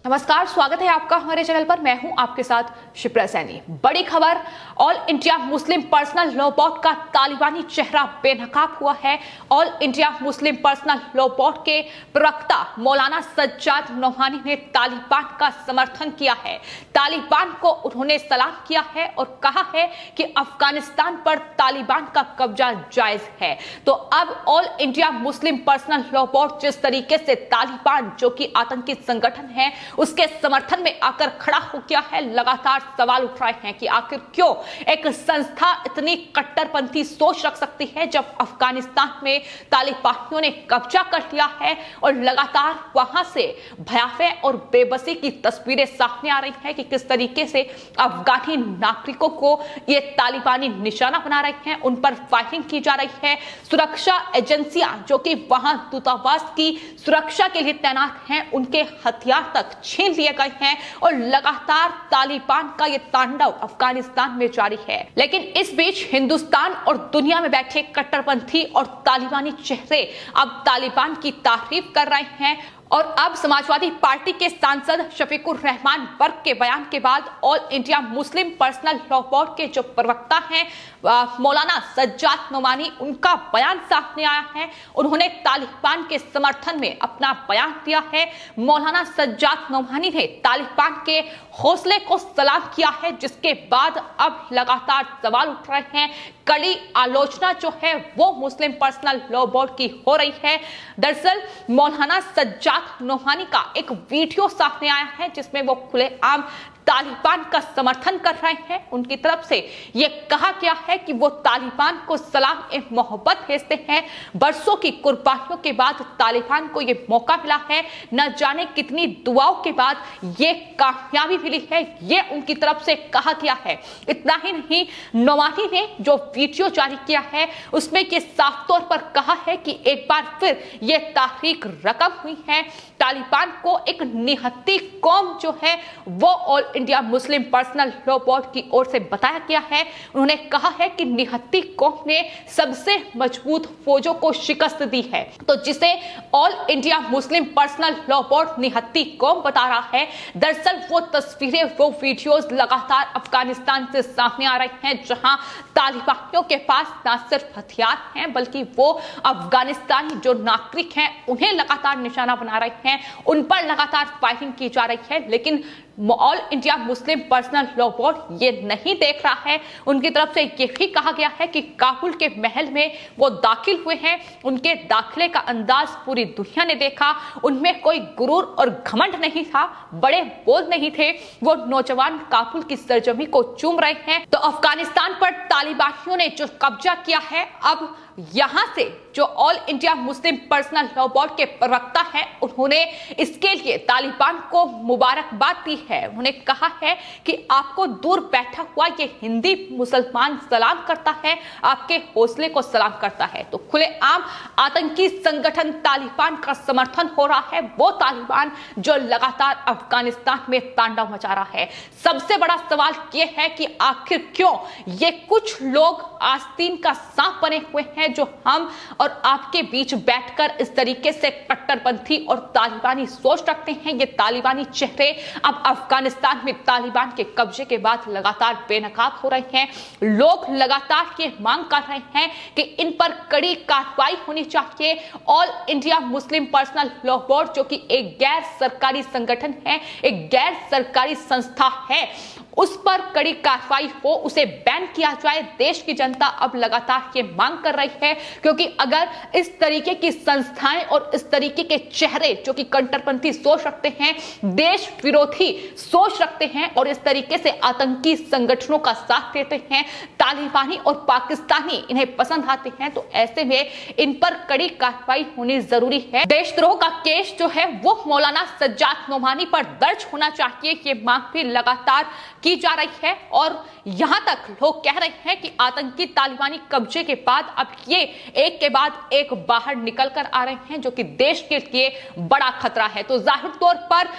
नमस्कार, स्वागत है आपका हमारे चैनल पर। मैं हूं आपके साथ शिप्रा सैनी। बड़ी खबर, all India Muslim personal law board का तालिबानी चेहरा बेनकाब हुआ है। All India Muslim personal law board के प्रवक्ता मौलाना सज्जाद नोमानी ने तालिबान का समर्थन किया है। तालिबान को उन्होंने सलाम किया है और कहा है कि अफगानिस्तान पर तालिबान का कब्जा जायज है। तो अब all India Muslim personal law board जिस तरीके से तालिबान, जो कि आतंकी संगठन है, उसके समर्थन में आकर खड़ा हो गया है, लगातार सवाल उठ रहे हैं कि आखिर क्यों एक संस्था इतनी कट्टरपंथी सोच रख सकती है जब अफगानिस्तान में तालिबानियों ने कब्जा कर लिया है और लगातार वहां से भयावह और बेबसी की तस्वीरें सामने आ रही हैं कि किस तरीके से अफगानी नागरिकों को ये तालिबानी निशाना बना रहे हैं, उन पर फायरिंग की जा रही है। सुरक्षा एजेंसियां जो कि वहां दूतावास की सुरक्षा के लिए तैनात हैं, उनके हथियार तक छीन लिए गए हैं और लगातार तालिबान का यह तांडव अफगानिस्तान में जारी है। लेकिन इस बीच हिंदुस्तान और दुनिया में बैठे कट्टरपंथी और तालिबानी चेहरे अब तालिबान की तारीफ कर रहे हैं। और अब समाजवादी पार्टी के सांसद शफीकुर रहमान वर्क के बयान के बाद all India Muslim personal law board के जो प्रवक्ता हैं मौलाना सज्जाद नोमानी, उनका बयान सामने आया है। उन्होंने तालिबान के समर्थन में अपना बयान दिया है। मौलाना सज्जाद नोमानी ने तालिबान के हौसले को सलाम किया है, जिसके बाद अब लगातार सवाल उठ रहे हैं। कड़ी आलोचना जो है वो मुस्लिम पर्सनल लॉ बोर्ड की हो रही है। दरअसल मौलाना सज्जाद नोमानी का एक वीडियो सामने आया है जिसमें वो खुलेआम तालिबान का समर्थन कर रहे हैं। उनकी तरफ से यह कहा गया है कि वो तालिबान को सलाम ए मोहब्बत भेजते हैं। बरसों की कुर्बानियों के बाद तालिबान को यह मौका मिला है, न जाने कितनी दुआओं के बाद ये कामयाबी मिली है, ये उनकी तरफ से कहा गया है। इतना ही नहीं, नोमानी ने जो वीडियो जारी किया है उसमें ये साफ तौर पर कहा है कि एक बार फिर ये तहरीक रकम हुई है। तालिबान को एक निहत्ती कौम जो है वो all India Muslim personal law board की ओर से बताया गया है। उन्होंने कहा है कि निहत्ती कौम ने सबसे मजबूत फौजों को शिकस्त दी है। तो जिसे All India Muslim personal law board निहत्ती कौम बता रहा है, दरअसल वो तस्वीरें, वो वीडियोस लगातार अफगानिस्तान से सामने आ रही हैं, जहां तालिबानियों के पास न सिर्फ हथियार हैं बल्कि वो अफगानिस्तानी जो नागरिक हैं उन्हें लगातार निशाना बना रहे हैं, उन पर लगातार फायरिंग की जा रही है। लेकिन all India Muslim personal law board ये नहीं देख रहा है। उनकी तरफ से ये भी कहा गया है कि काबुल के महल में वो दाखिल हुए हैं, उनके दाखिले का अंदाज पूरी दुनिया ने देखा। उनमें कोई गुरूर और घमंड नहीं था, बड़े बोल नहीं थे। वो नौजवान काबुल की सरजमी को चूम रहे हैं। तो अफगानिस्तान पर तालिबानियों ने जो कब्जा किया है, अब यहां से जो all India Muslim personal law board के प्रवक्ता हैं, उन्होंने इसके लिए तालिबान को मुबारकबाद दी है। उन्होंने कहा है कि आपको दूर बैठा हुआ ये हिंदी मुसलमान सलाम करता है, आपके हौसले को सलाम करता है। तो खुलेआम आतंकी संगठन तालिबान का समर्थन हो रहा है, वो तालिबान जो लगातार अफगानिस्तान में तांडव मचा रहा है। सबसे बड़ा सवाल ये है कि आखिर क्यों ये कुछ लोग आस्तीन का सांप बने हुए हैं जो हम और आपके बीच बैठकर इस तरीके से कट्टरपंथी और तालिबानी सोच रखते हैं। ये तालिबानी चेहरे अब अफगानिस्तान में तालिबान के कब्जे के बाद लगातार बेनकाब हो रहे हैं। लोग लगातार ये मांग कर रहे हैं कि इन पर कड़ी कार्रवाई होनी चाहिए। All India Muslim personal law board जो कि एक गैर सरकारी संगठन है, एक गैर सरकारी संस्था है, उस पर कड़ी कार्रवाई हो, उसे बैन किया जाए। देश की जनता अब लगातार ये मांग कर रही है, क्योंकि अगर इस तरीके की संस्थाएं और इस तरीके के चेहरे जो कि कट्टरपंथी सोच रखते हैं, देश विरोधी सोच रखते हैं और इस तरीके से आतंकी संगठनों का साथ देते हैं, तालिबानी और पाकिस्तानी इन्हें पसंद आते हैं, तो ऐसे में इन पर कड़ी कार्रवाई होनी जरूरी है। देशद्रोह का केस जो है वो मौलाना सज्जाद नोमानी पर दर्ज होना चाहिए, ये मांग भी लगातार की जा रही है। और यहां तक लोग कह रहे हैं कि आतंकी तालिबानी कब्जे के बाद अब ये एक के बाद एक बाहर निकल कर आ रहे हैं, जो कि देश के लिए बड़ा खतरा है। तो जाहिर तौर पर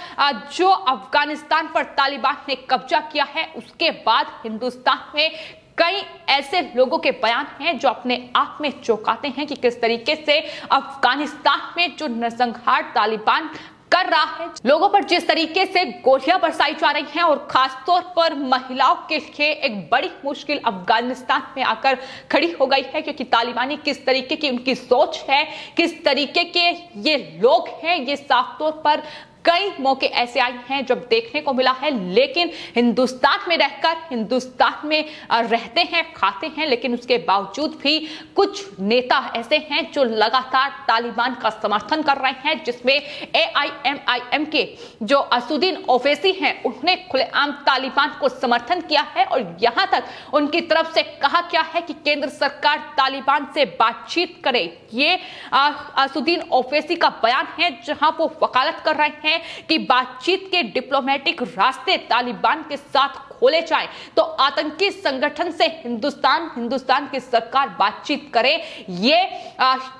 जो अफगानिस्तान पर तालिबान ने कब्जा किया है, उसके बाद हिंदुस्तान में कई ऐसे लोगों के बयान हैं जो अपने आप में चौंकाते हैं कि किस तरीके से अफगानिस्तान में जो नरसंहार तालिबान कर रहा है। लोगों पर जिस तरीके से गोलियां बरसाई जा रही हैं और खासतौर पर महिलाओं के लिए एक बड़ी मुश्किल अफगानिस्तान में आकर खड़ी हो गई है, क्योंकि तालिबानी किस तरीके की उनकी सोच है, किस तरीके के ये लोग हैं, ये साफ तौर पर कई मौके ऐसे आए हैं जब देखने को मिला है। लेकिन हिंदुस्तान में रहकर, हिंदुस्तान में रहते हैं, खाते हैं, लेकिन उसके बावजूद भी कुछ नेता ऐसे हैं जो लगातार तालिबान का समर्थन कर रहे हैं, जिसमें AIMIM के जो असुद्दीन ओवैसी हैं उन्होंने खुलेआम तालिबान को समर्थन किया है और यहां तक उनकी तरफ से कहा गया है कि केंद्र सरकार तालिबान से बातचीत करे। ये असुद्दीन ओवैसी का बयान है, जहां वो वकालत कर रहे हैं कि बातचीत के डिप्लोमेटिक रास्ते तालिबान के साथ खोले जाएं तो आतंकी संगठन से हिंदुस्तान की सरकार बातचीत करे। ये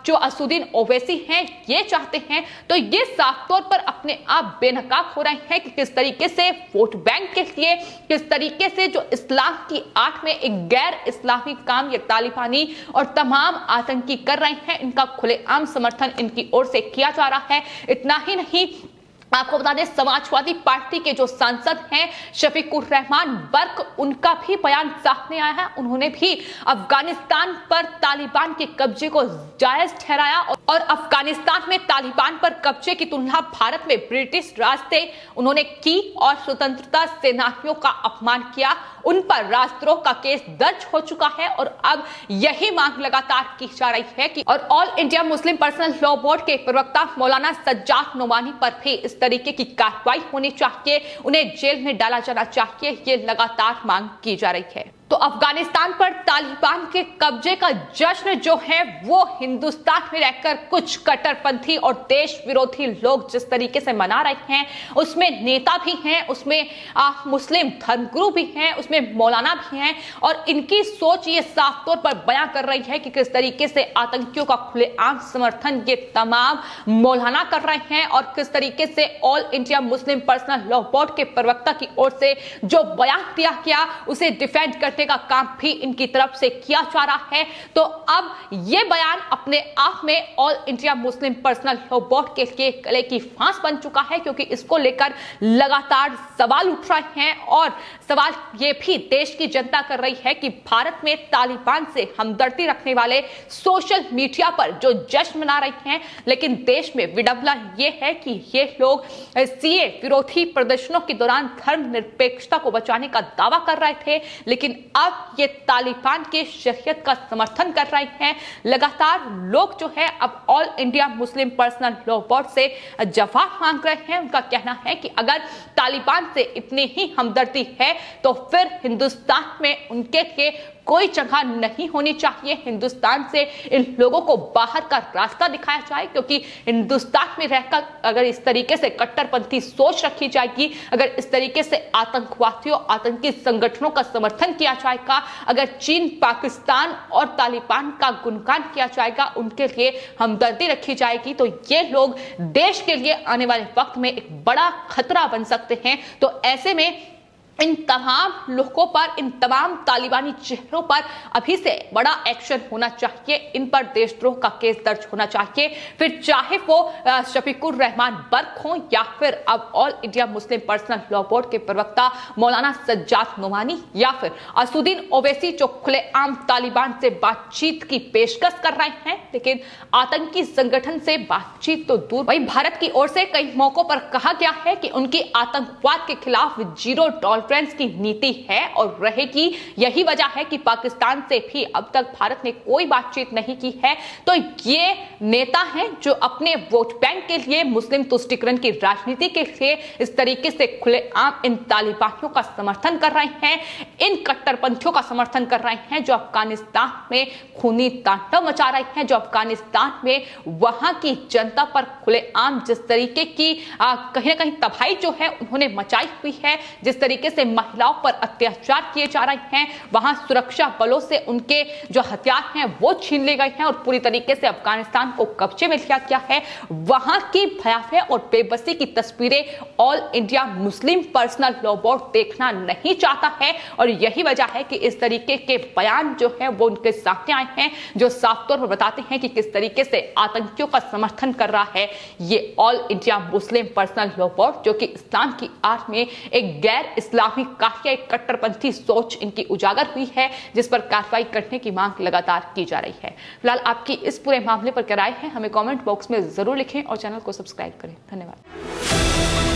जो असुद्दीन ओवैसी हैं ये चाहते हैं। तो ये साफ तौर पर अपने आप बेनकाब हो रहे हैं कि किस तरीके से वोट बैंक के लिए, किस तरीके से जो इस्लाम की आड़ में एक गैर इस्लामी काम ये तालिबानी और तमाम आतंकी कर रहे हैं, इनका खुलेआम समर्थन इनकी ओर से किया जा रहा है। इतना ही नहीं, आपको बता दें समाजवादी पार्टी के जो सांसद हैं शफीकुर रहमान बर्क, उनका भी बयान सामने आया है। उन्होंने भी अफगानिस्तान पर तालिबान के कब्जे को जायज ठहराया और अफगानिस्तान में तालिबान पर कब्जे की तुलना भारत में ब्रिटिश राज से उन्होंने की और स्वतंत्रता सेनानियों का अपमान किया। उन पर राजद्रोह का केस दर्ज हो चुका है और अब यही मांग लगातार की जा रही है कि और all India Muslim personal law board के प्रवक्ता मौलाना सज्जाद नोमानी पर भी इस तरीके की कार्रवाई होनी चाहिए, उन्हें जेल में डाला जाना चाहिए, ये लगातार मांग की जा रही है। तो अफगानिस्तान पर तालिबान के कब्जे का जश्न जो है वो हिंदुस्तान में रहकर कुछ कट्टरपंथी और देश विरोधी लोग जिस तरीके से मना रहे हैं, उसमें नेता भी हैं, उसमें मुस्लिम धर्मगुरु भी हैं, उसमें मौलाना भी हैं और इनकी सोच ये साफ तौर पर बयां कर रही है कि किस तरीके से आतंकियों का खुलेआम समर्थन ये तमाम मौलाना कर रहे हैं और किस तरीके से all India Muslim personal law board के प्रवक्ता की ओर से जो बयान दिया गया उसे डिफेंड करते का काम भी इनकी तरफ से किया जा रहा है। तो अब यह बयान अपने आप में all India Muslim personal law board के लिए गले की फांस बन चुका है, क्योंकि इसको लेकर लगातार सवाल उठ रहे हैं और सवाल यह भी देश की जनता कर रही है कि भारत में तालिबान से हमदर्दी रखने वाले सोशल मीडिया पर जो जश्न मना रहे हैं, लेकिन देश में विडंबना यह है कि ये लोग सीए विरोधी प्रदर्शनों के दौरान धर्मनिरपेक्षता को बचाने का दावा कर रहे थे, लेकिन अब ये तालिबान के शरीयत का समर्थन कर रहे हैं। लगातार लोग जो है अब all India Muslim personal law board से जवाब मांग रहे हैं। उनका कहना है कि अगर तालिबान से इतनी ही हमदर्दी है तो फिर हिंदुस्तान में उनके लिए कोई जगह नहीं होनी चाहिए। हिंदुस्तान से इन लोगों को बाहर का रास्ता दिखाया जाए, क्योंकि हिंदुस्तान में रहकर अगर इस तरीके से कट्टरपंथी सोच रखी जाएगी, अगर इस तरीके से आतंकवादियों, आतंकी संगठनों का समर्थन किया जाएगा, अगर चीन, पाकिस्तान और तालिबान का गुणगान किया जाएगा, उनके लिए हमदर्दी रखी जाएगी, तो ये लोग देश के लिए आने वाले वक्त में एक बड़ा खतरा बन सकते हैं। तो ऐसे में इन तमाम लोगों पर, इन तमाम तालिबानी चेहरों पर अभी से बड़ा एक्शन होना चाहिए। इन पर देशद्रोह का केस दर्ज होना चाहिए, फिर चाहे वो शफीकुर रहमान बर्क हो या फिर अब all India Muslim personal law board के प्रवक्ता मौलाना सज्जाद नोमानी या फिर असुद्दीन ओवैसी, जो खुलेआम तालिबान से बातचीत की पेशकश कर रहे हैं, लेकिन आतंकी संगठन से बातचीत तो दूर। वहीं भारत की ओर से कई मौकों पर कहा गया है कि उनकी आतंकवाद के खिलाफ जीरो टॉलरेंस की नीति है और रहेगी। यही वजह है कि पाकिस्तान से भी अब तक भारत ने कोई बातचीत नहीं की है। तो ये नेता हैं जो अपने वोट बैंक के लिए, मुस्लिम तुष्टीकरण की राजनीति के लिए इस तरीके से खुलेआम इन तालिबानियों का समर्थन कर रहे हैं, इन कट्टरपंथियों का समर्थन कर रहे हैं जो अफगानिस्तान में खूनी तांडव मचा रहे हैं, जो अफगानिस्तान में वहां की जनता पर खुलेआम जिस तरीके की कहीं ना कहीं तबाही जो है उन्होंने मचाई हुई है, जिस तरीके से से महिलाओं पर अत्याचार किए जा रहे हैं, वहां सुरक्षा बलों से उनके जो हथियार हैं वो छीन लिए गए हैं और पूरी तरीके से अफगानिस्तान को कब्जे में लिया गया है। वहां की भयावह और बेबसी की तस्वीरें all India Muslim personal law board देखना नहीं चाहता है और यही वजह है कि इस तरीके के बयान जो है वो उनके सामने आए हैं, जो साफ तौर पर बताते हैं कि किस तरीके से आतंकियों का समर्थन कर रहा है ये all India Muslim personal law board, जो कि इस्लाम की आड़ में एक गैर इस्लामी काफिया, एक कट्टरपंथी सोच इनकी उजागर हुई है, जिस पर कार्रवाई करने की मांग लगातार की जा रही है। फिलहाल आपकी इस पूरे मामले पर क्या राय है, हमें कमेंट बॉक्स में जरूर लिखें और चैनल को सब्सक्राइब करें। धन्यवाद।